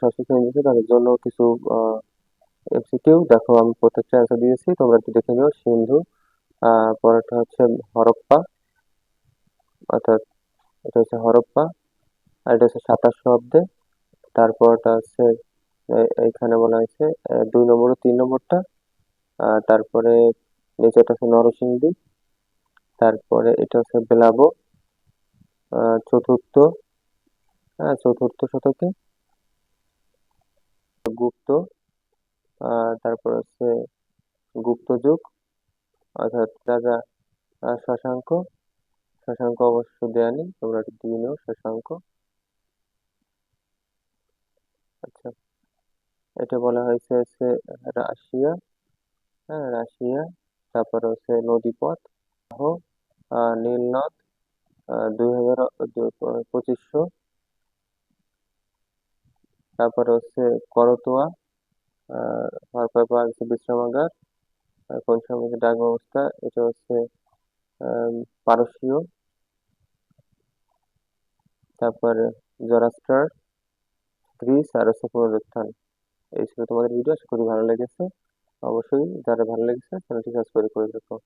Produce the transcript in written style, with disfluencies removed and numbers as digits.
ষষ্ঠ শ্রেণী দিয়েছে তাদের জন্য কিছু এমসিকিউ দেখো, আমি প্রত্যেকটা অ্যান্সার দিয়েছি, তোমরা একটু দেখে নিও। সিন্ধু, পরেরটা হচ্ছে হরপ্পা, অর্থাৎ এটা হচ্ছে হরপ্পা, আর এটা হচ্ছে 27 অব্দে। তারপরটা হচ্ছে এইখানে বলা হয়েছে 2 নম্বর ও 3 নম্বরটা। তারপরে নিচেটা হচ্ছে নরসিংদী, তারপরে এটা হচ্ছে বেলাবো, চতুর্থ, চতুর্থ শতকে গুপ্ত, তারপর হচ্ছে গুপ্ত যুগ, অর্থাৎ রাজা শশাঙ্ক। শশাঙ্ক অবশ্য দেয়নি, তোমরা একটু দিয়ে নিও শশাঙ্ক। আচ্ছা, এটা বলা হয়েছে হচ্ছে রাশিয়া, রাশিয়া। তারপরে হচ্ছে নদীপথ, নীলনদ, 2000, 2500। তারপরে হচ্ছে করতোয়া, হরপ্পা হচ্ছে বিশ্রামাগার, কোন সময় ডাক ব্যবস্থা, এটা হচ্ছে পারস্যীয়। তারপরে জরাস্ট্রার, গ্রিস, আর হচ্ছে পুনরুত্থান। এই ছিল তোমাদের ভিডিও, আশা করি ভালো লেগেছে। অবশ্যই যারা ভালো লেগেছে চ্যানেলটি সাবস্ক্রাইব করে রেখো।